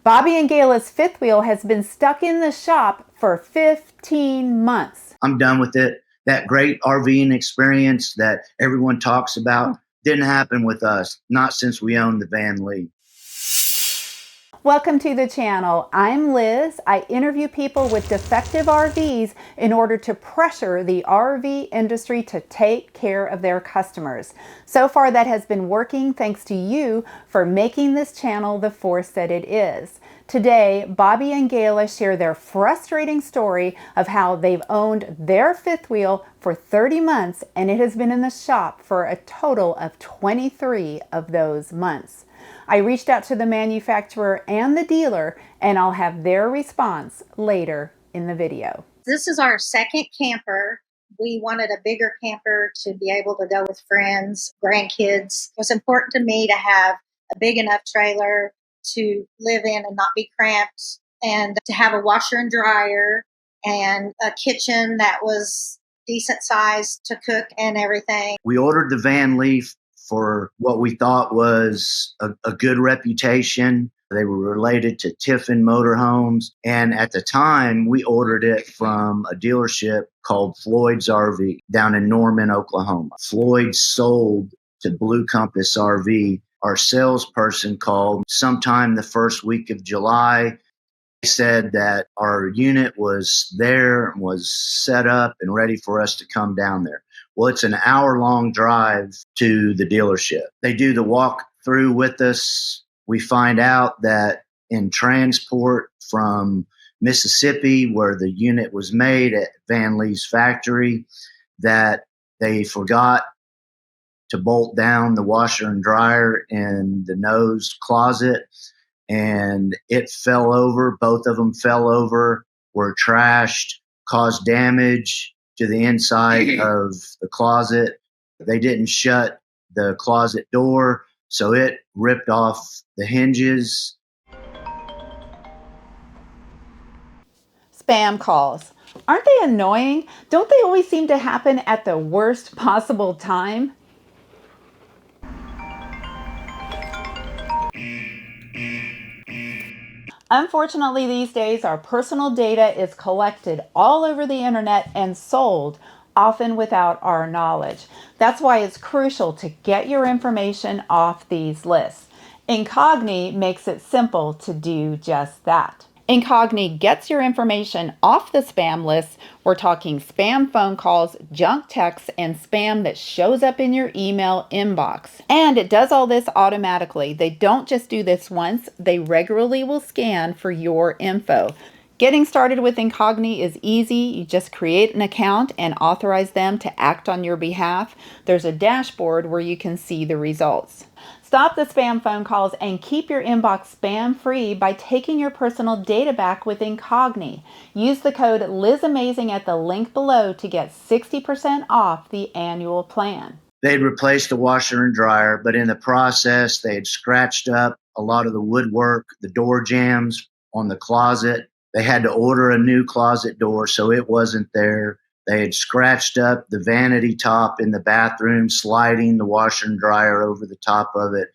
Bobby and Gayla's fifth wheel has been stuck in the shop for 15 months. I'm done with it. That great RVing experience that everyone talks about didn't happen with us, not since we owned the Van Lee. Welcome to the channel. I'm Liz. I interview people with defective RVs in order to pressure the RV industry to take care of their customers. So far that has been working thanks to you for making this channel the force that it is. Today, Bobby and Gayla share their frustrating story of how they've owned their fifth wheel for 30 months and it has been in the shop for a total of 23 of those months. I reached out to the manufacturer and the dealer, and I'll have their response later in the video. This is our second camper. We wanted a bigger camper to be able to go with friends, grandkids. It was important to me to have a big enough trailer to live in and not be cramped, and to have a washer and dryer and a kitchen that was decent size to cook and everything. We ordered the Van Lee for what we thought was a good reputation. They were related to Tiffin motorhomes. And at the time, we ordered it from a dealership called Floyd's RV down in Norman, Oklahoma. Floyd sold to Blue Compass RV. Our salesperson called sometime the first week of July. They said that our unit was there and was set up and ready for us to come down there. Well, it's an hour-long drive to the dealership. They do the walk through with us. We find out that in transport from Mississippi, where the unit was made at Van Lee's factory, that they forgot to bolt down the washer and dryer in the nose closet, and it fell over. Both of them fell over, were trashed, caused damage to the inside of the closet. They didn't shut the closet door, so it ripped off the hinges. Spam calls. Aren't they annoying? Don't they always seem to happen at the worst possible time? Unfortunately, these days, our personal data is collected all over the internet and sold, often without our knowledge. That's why it's crucial to get your information off these lists. Incogni makes it simple to do just that. Incogni gets your information off the spam list. We're talking spam phone calls, junk texts, and spam that shows up in your email inbox. And it does all this automatically. They don't just do this once, they regularly will scan for your info. Getting started with Incogni is easy. You just create an account and authorize them to act on your behalf. There's a dashboard where you can see the results. Stop the spam phone calls and keep your inbox spam free by taking your personal data back with Incogni. Use the code LizAmazing at the link below to get 60% off the annual plan. They'd replaced the washer and dryer, but in the process, they had scratched up a lot of the woodwork, the door jambs on the closet. They had to order a new closet door, so it wasn't there. They had scratched up the vanity top in the bathroom, sliding the washer and dryer over the top of it,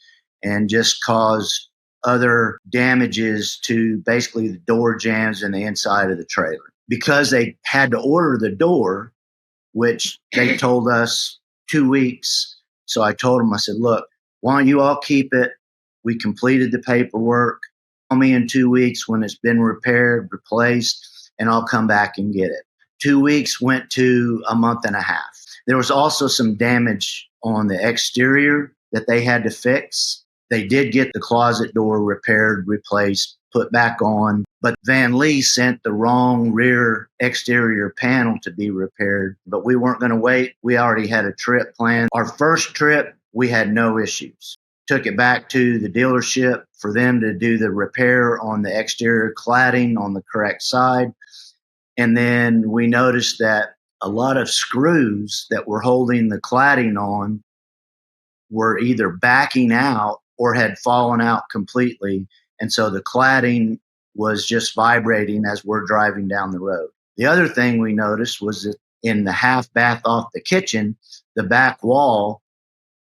and just caused other damages to basically the door jambs and the inside of the trailer. Because they had to order the door, which they told us 2 weeks. So I told them, I said, look, why don't you all keep it? We completed the paperwork. Call me in 2 weeks when it's been repaired, replaced, and I'll come back and get it. 2 weeks went to a month and a half. There was also some damage on the exterior that they had to fix. They did get the closet door repaired, replaced, put back on, but Van Lee sent the wrong rear exterior panel to be repaired, but we weren't going to wait. We already had a trip planned. Our first trip, we had no issues. Took it back to the dealership for them to do the repair on the exterior cladding on the correct side. And then we noticed that a lot of screws that were holding the cladding on were either backing out or had fallen out completely. And so the cladding was just vibrating as we're driving down the road. The other thing we noticed was that in the half bath off the kitchen, the back wall,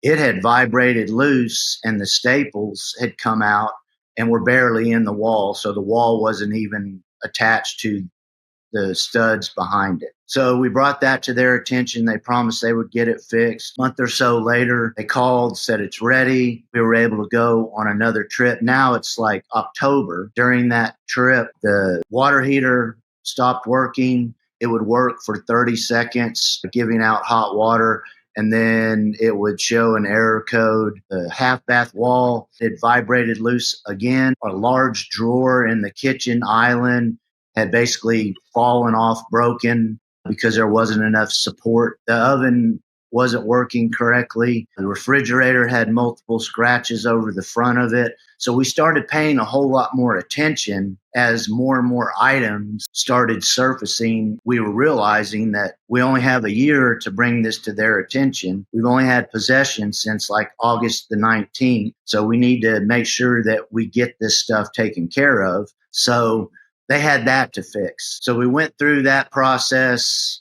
it had vibrated loose and the staples had come out and were barely in the wall. So the wall wasn't even attached to the studs behind it. So we brought that to their attention. They promised they would get it fixed. A month or so later, they called, said it's ready. We were able to go on another trip. Now it's like October. During that trip, the water heater stopped working. It would work for 30 seconds, giving out hot water, and then it would show an error code. The half bath wall, it vibrated loose again. A large drawer in the kitchen island had basically fallen off, broken, because there wasn't enough support. The oven wasn't working correctly. The refrigerator had multiple scratches over the front of it. So we started paying a whole lot more attention as more and more items started surfacing. We were realizing that we only have a year to bring this to their attention. We've only had possession since like August the 19th. So we need to make sure that we get this stuff taken care of. So they had that to fix. So we went through that process.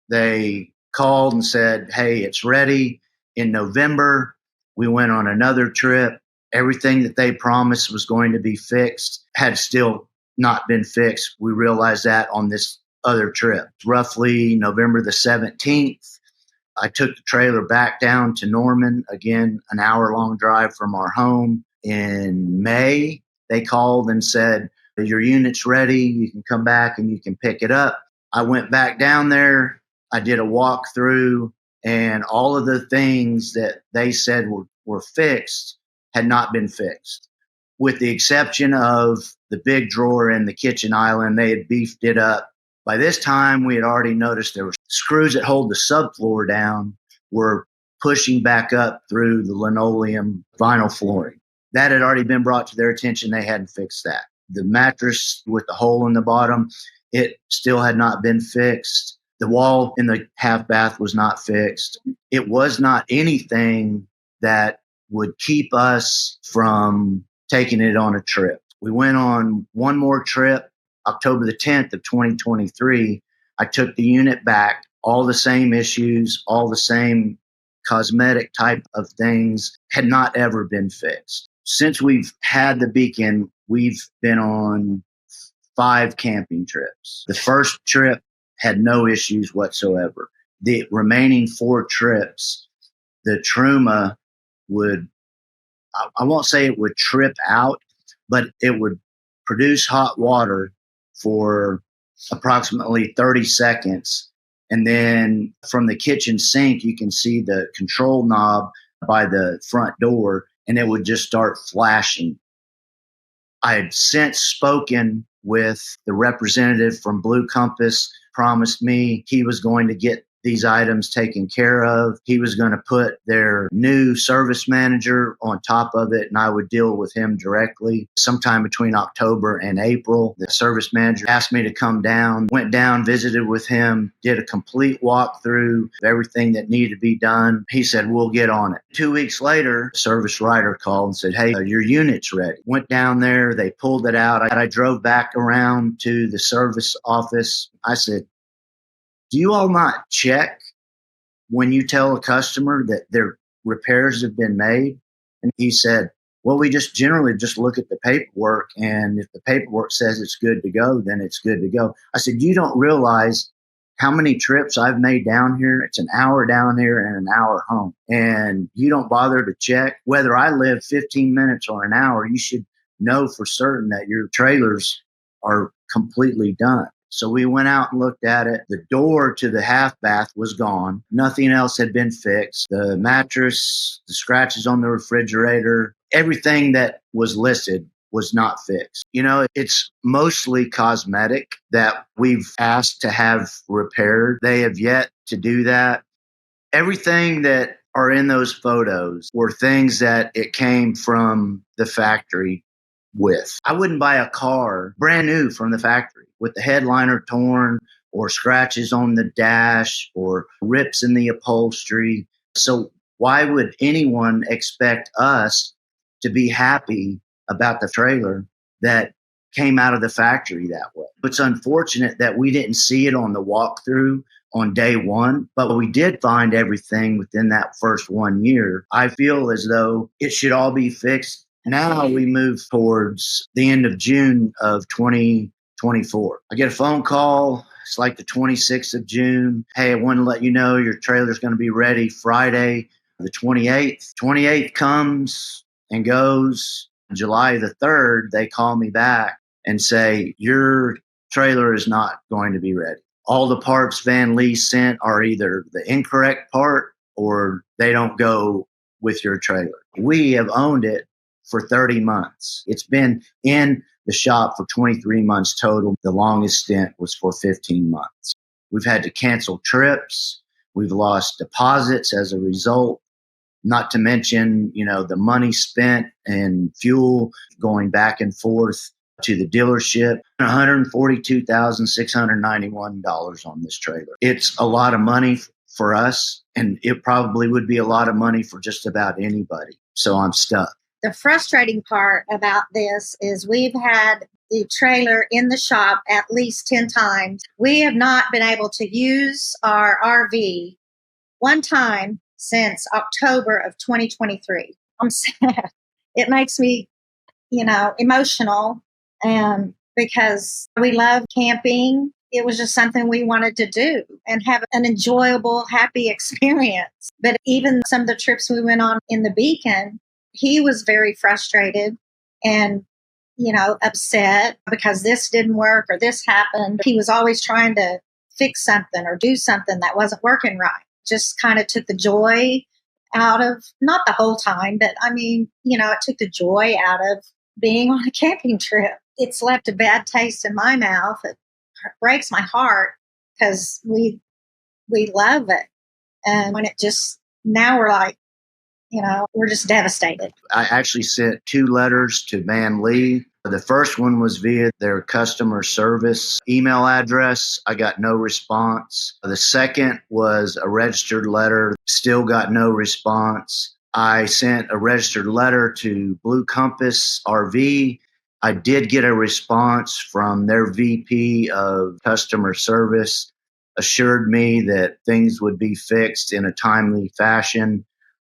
They called and said, hey, it's ready. In November, we went on another trip. Everything that they promised was going to be fixed had still not been fixed. We realized that on this other trip. Roughly November the 17th, I took the trailer back down to Norman, again, an hour-long drive from our home. In May, they called and said, your unit's ready. You can come back and you can pick it up. I went back down there. I did a walkthrough, and all of the things that they said were fixed had not been fixed, with the exception of the big drawer in the kitchen island. They had beefed it up. By this time, we had already noticed there were screws that hold the subfloor down were pushing back up through the linoleum vinyl flooring. That had already been brought to their attention. They hadn't fixed that. The mattress with the hole in the bottom, it still had not been fixed. The wall in the half bath was not fixed. It was not anything that would keep us from taking it on a trip. We went on one more trip, October the 10th of 2023. I took the unit back, all the same issues, all the same cosmetic type of things had not ever been fixed. Since we've had the Beacon, we've been on 5 camping trips. The first trip had no issues whatsoever. The remaining 4 trips, the Truma would, I won't say it would trip out, but it would produce hot water for approximately 30 seconds. And then from the kitchen sink, you can see the control knob by the front door, and it would just start flashing. I had since spoken with the representative from Blue Compass, promised me he was going to get these items taken care of. He was going to put their new service manager on top of it, and I would deal with him directly. Sometime between October and April, the service manager asked me to come down, went down, visited with him, did a complete walkthrough of everything that needed to be done. He said, we'll get on it. 2 weeks later, the service writer called and said, hey, your unit's ready. Went down there, they pulled it out. I drove back around to the service office. I said, do you all not check when you tell a customer that their repairs have been made? And he said, well, we just generally just look at the paperwork, and if the paperwork says it's good to go, then it's good to go. I said, you don't realize how many trips I've made down here. It's an hour down here and an hour home. And you don't bother to check whether I live 15 minutes or an hour. You should know for certain that your trailers are completely done. So we went out and looked at it. The door to the half bath was gone. Nothing else had been fixed. The mattress, the scratches on the refrigerator, everything that was listed was not fixed. You know, it's mostly cosmetic that we've asked to have repaired. They have yet to do that. Everything that are in those photos were things that it came from the factory with. I wouldn't buy a car brand new from the factory with the headliner torn or scratches on the dash or rips in the upholstery. So why would anyone expect us to be happy about the trailer that came out of the factory that way? It's unfortunate that we didn't see it on the walkthrough on day one, but we did find everything within that first 1 year. I feel as though it should all be fixed Now we move towards the end of June of 2024. I get a phone call. It's like the 26th of June. Hey, I want to let you know your trailer's going to be ready Friday, the 28th. 28th comes and goes. July the 3rd, they call me back and say, your trailer is not going to be ready. All the parts Van Lee sent are either the incorrect part or they don't go with your trailer. We have owned it for 30 months. It's been in the shop for 23 months total. The longest stint was for 15 months. We've had to cancel trips. We've lost deposits as a result, not to mention, the money spent and fuel going back and forth to the dealership. $142,691 on this trailer. It's a lot of money for us, and it probably would be a lot of money for just about anybody. So I'm stuck. The frustrating part about this is we've had the trailer in the shop at least 10 times. We have not been able to use our RV one time since October of 2023. I'm sad. It makes me, emotional, and because we love camping. It was just something we wanted to do and have an enjoyable, happy experience. But even some of the trips we went on in the Beacon, he was very frustrated and, upset because this didn't work or this happened. He was always trying to fix something or do something that wasn't working right. Just kind of took the joy out of, not the whole time, but it took the joy out of being on a camping trip. It's left a bad taste in my mouth. It breaks my heart because we love it. And when it just, now we're like, we're just devastated. I actually sent 2 letters to Van Lee. The first one was via their customer service email address. I got no response. The second was a registered letter. Still got no response. I sent a registered letter to Blue Compass RV. I did get a response from their VP of customer service, assured me that things would be fixed in a timely fashion.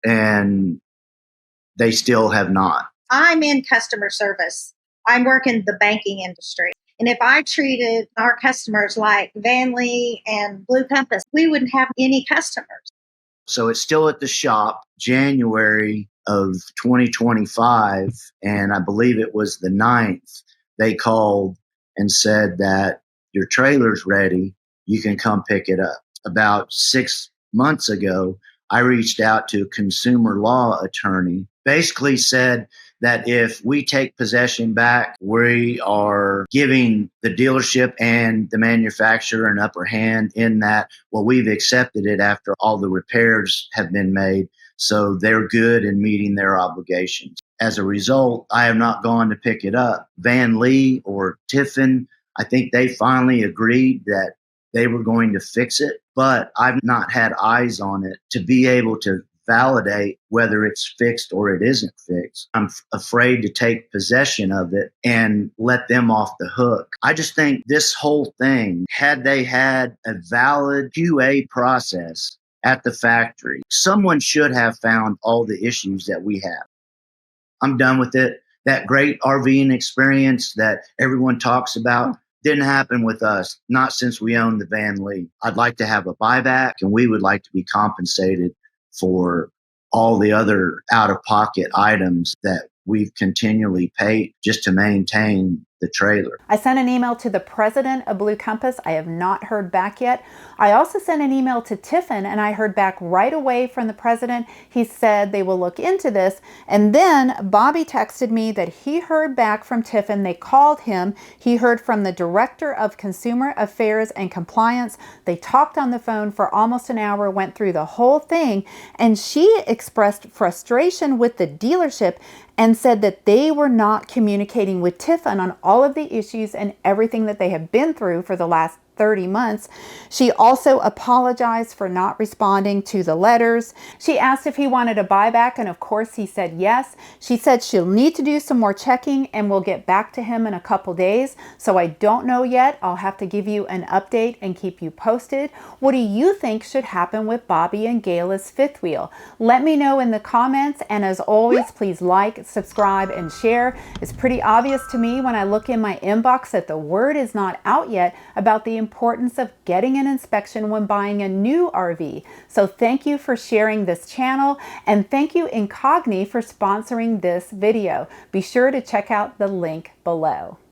And they still have not. I'm in customer service. I work in the banking industry. And if I treated our customers like Van Lee and Blue Compass, we wouldn't have any customers. So it's still at the shop, January of 2025. And I believe it was the 9th. They called and said that your trailer's ready. You can come pick it up. About 6 months ago, I reached out to a consumer law attorney, basically said that if we take possession back, we are giving the dealership and the manufacturer an upper hand in that, well, we've accepted it after all the repairs have been made, so they're good in meeting their obligations. As a result, I have not gone to pick it up. Van Lee or Tiffin, I think they finally agreed that they were going to fix it, but I've not had eyes on it to be able to validate whether it's fixed or it isn't fixed. I'm afraid to take possession of it and let them off the hook. I just think this whole thing, had they had a valid QA process at the factory, someone should have found all the issues that we have. I'm done with it. That great RVing experience that everyone talks about didn't happen with us, not since we owned the Van Lee. I'd like to have a buyback, and we would like to be compensated for all the other out-of-pocket items that we've continually paid just to maintain the trailer. I sent an email to the president of Blue Compass. I have not heard back yet. I also sent an email to Tiffin, and I heard back right away from the president. He said they will look into this. And then Bobby texted me that he heard back from Tiffin. They called him. He heard from the director of consumer affairs and compliance. They talked on the phone for almost an hour, went through the whole thing, and she expressed frustration with the dealership and said that they were not communicating with Tiffin on all of the issues and everything that they have been through for the last 30 months. She also apologized for not responding to the letters. She asked if he wanted a buyback, and of course he said yes. She said she'll need to do some more checking and we'll get back to him in a couple days. So I don't know yet. I'll have to give you an update and keep you posted. What do you think should happen with Bobby and Gayla's fifth wheel? Let me know in the comments, and as always, please like, subscribe, and share. It's pretty obvious to me when I look in my inbox that the word is not out yet about the importance of getting an inspection when buying a new RV. So thank you for sharing this channel, and thank you Incogni for sponsoring this video. Be sure to check out the link below.